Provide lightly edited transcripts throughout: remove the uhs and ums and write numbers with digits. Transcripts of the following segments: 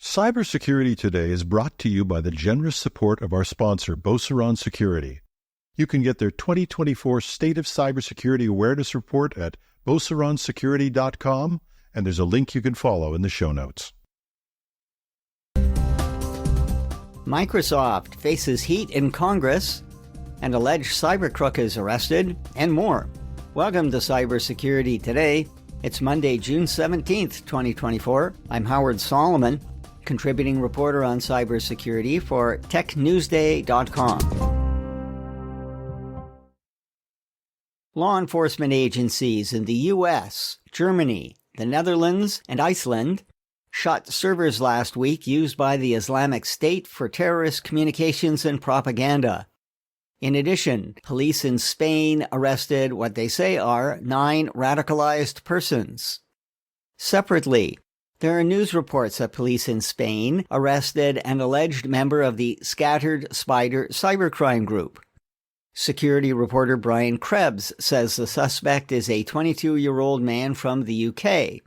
Cybersecurity Today is brought to you by the generous support of our sponsor, Beauceron Security. You can get their 2024 State of Cybersecurity Awareness Report at beauceronsecurity.com, and there's a link you can follow in the show notes. Microsoft faces heat in Congress, and alleged cybercrook is arrested, and more. Welcome to Cybersecurity Today. It's Monday, June 17th, 2024. I'm Howard Solomon, contributing reporter on cybersecurity for TechNewsDay.com. Law enforcement agencies in the U.S., Germany, the Netherlands, and Iceland shut servers last week used by the Islamic State for terrorist communications and propaganda. In addition, police in Spain arrested what they say are 9 radicalized persons. Separately, there are news reports that police in Spain arrested an alleged member of the Scattered Spider cybercrime group. Security reporter Brian Krebs says the suspect is a 22-year-old man from the UK.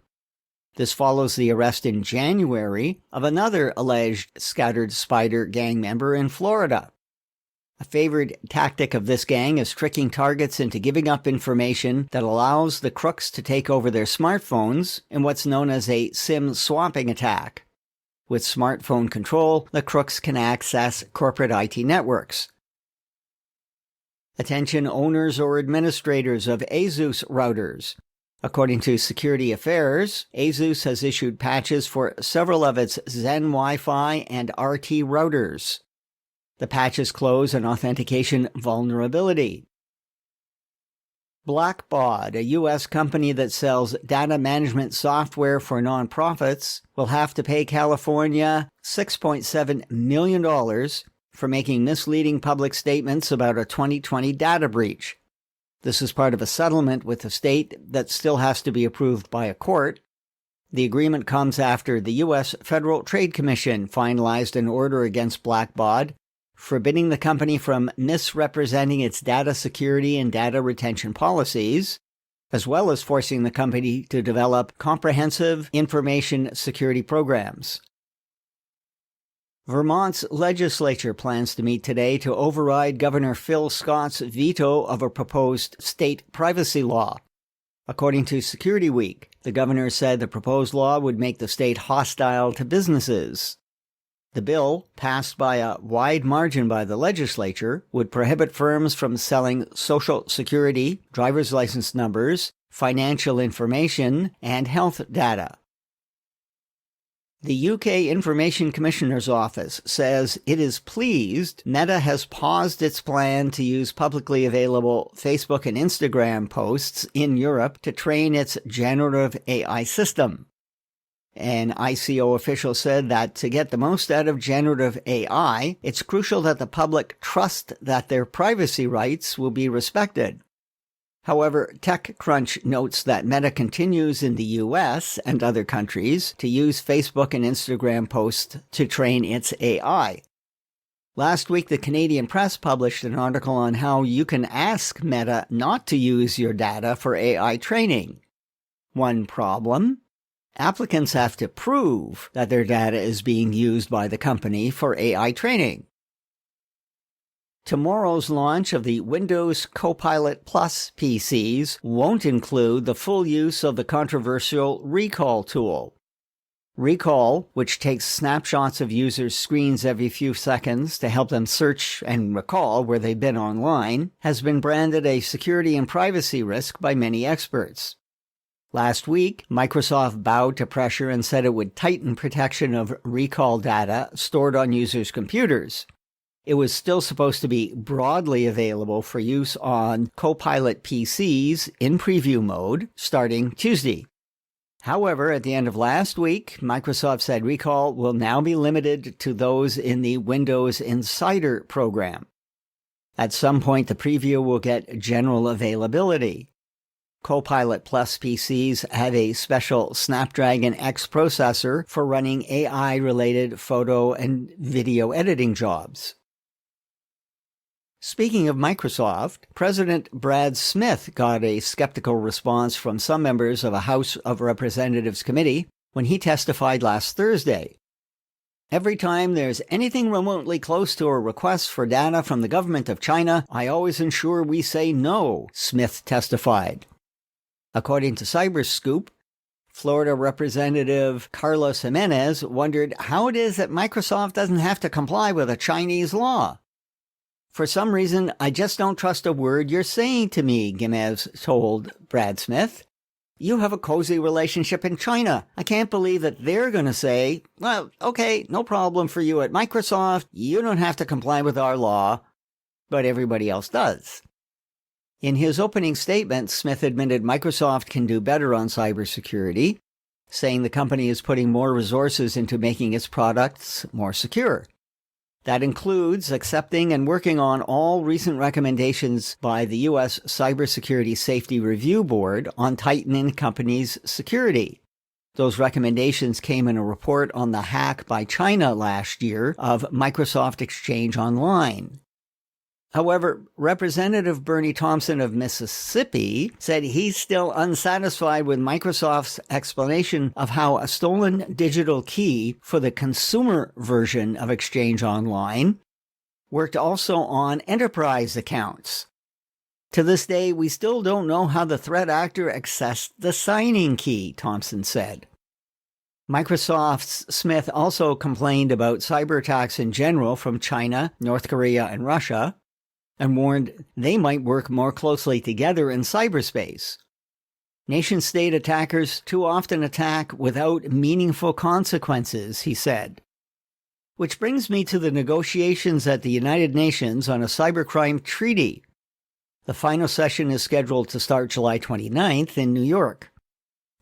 This follows the arrest in January of another alleged Scattered Spider gang member in Florida. A favored tactic of this gang is tricking targets into giving up information that allows the crooks to take over their smartphones in what's known as a SIM swapping attack. With smartphone control, the crooks can access corporate IT networks. Attention owners or administrators of ASUS routers. According to Security Affairs, ASUS has issued patches for several of its Zen Wi-Fi and RT routers. The patches close an authentication vulnerability. Blackbaud, a U.S. company that sells data management software for nonprofits, will have to pay California $6.7 million for making misleading public statements about a 2020 data breach. This is part of a settlement with the state that still has to be approved by a court. The agreement comes after the U.S. Federal Trade Commission finalized an order against Blackbaud, forbidding the company from misrepresenting its data security and data retention policies, as well as forcing the company to develop comprehensive information security programs. Vermont's legislature plans to meet today to override Governor Phil Scott's veto of a proposed state privacy law. According to Security Week, the governor said the proposed law would make the state hostile to businesses. The bill, passed by a wide margin by the legislature, would prohibit firms from selling Social Security, driver's license numbers, financial information, and health data. The UK Information Commissioner's Office says it is pleased Meta has paused its plan to use publicly available Facebook and Instagram posts in Europe to train its generative AI system. An ICO official said that to get the most out of generative AI, it's crucial that the public trust that their privacy rights will be respected. However, TechCrunch notes that Meta continues in the US and other countries to use Facebook and Instagram posts to train its AI. Last week, the Canadian Press published an article on how you can ask Meta not to use your data for AI training. One problem: applicants have to prove that their data is being used by the company for AI training. Tomorrow's launch of the Windows Copilot Plus PCs won't include the full use of the controversial Recall tool. Recall, which takes snapshots of users' screens every few seconds to help them search and recall where they've been online, has been branded a security and privacy risk by many experts. Last week, Microsoft bowed to pressure and said it would tighten protection of recall data stored on users' computers. It was still supposed to be broadly available for use on Copilot PCs in preview mode starting Tuesday. However, at the end of last week, Microsoft said Recall will now be limited to those in the Windows Insider program. At some point, the preview will get general availability. Copilot Plus PCs have a special Snapdragon X processor for running AI-related photo and video editing jobs. Speaking of Microsoft, President Brad Smith got a skeptical response from some members of a House of Representatives committee when he testified last Thursday. Every time there's anything remotely close to a request for data from the government of China, I always ensure we say no, Smith testified. According to CyberScoop, Florida Representative Carlos Jimenez wondered how it is that Microsoft doesn't have to comply with a Chinese law. For some reason, I just don't trust a word you're saying to me, Jimenez told Brad Smith. You have a cozy relationship in China. I can't believe that they're going to say, well, okay, no problem for you at Microsoft. You don't have to comply with our law, but everybody else does. In his opening statement, Smith admitted Microsoft can do better on cybersecurity, saying the company is putting more resources into making its products more secure. That includes accepting and working on all recent recommendations by the U.S. Cybersecurity Safety Review Board on tightening companies' security. Those recommendations came in a report on the hack by China last year of Microsoft Exchange Online. However, Representative Bernie Thompson of Mississippi said he's still unsatisfied with Microsoft's explanation of how a stolen digital key for the consumer version of Exchange Online worked also on enterprise accounts. To this day, we still don't know how the threat actor accessed the signing key, Thompson said. Microsoft's Smith also complained about cyber attacks in general from China, North Korea, and Russia, and warned they might work more closely together in cyberspace. Nation-state attackers too often attack without meaningful consequences, he said. Which brings me to the negotiations at the United Nations on a cybercrime treaty. The final session is scheduled to start July 29th in New York.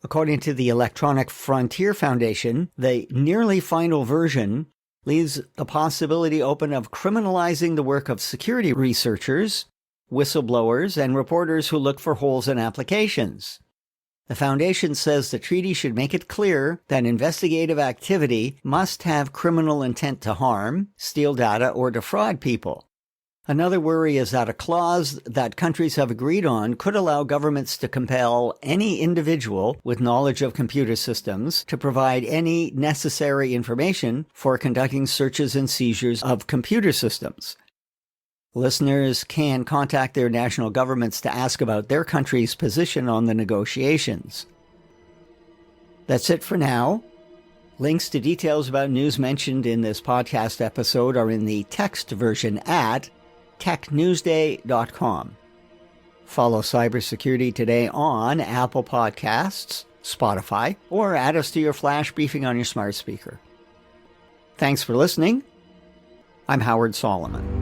According to the Electronic Frontier Foundation, the nearly final version leaves the possibility open of criminalizing the work of security researchers, whistleblowers, and reporters who look for holes in applications. The Foundation says the treaty should make it clear that investigative activity must have criminal intent to harm, steal data, or defraud people. Another worry is that a clause that countries have agreed on could allow governments to compel any individual with knowledge of computer systems to provide any necessary information for conducting searches and seizures of computer systems. Listeners can contact their national governments to ask about their country's position on the negotiations. That's it for now. Links to details about news mentioned in this podcast episode are in the text version at technewsday.com. Follow Cybersecurity Today on Apple Podcasts, Spotify, or add us to your flash briefing on your smart speaker. Thanks for listening. I'm Howard Solomon.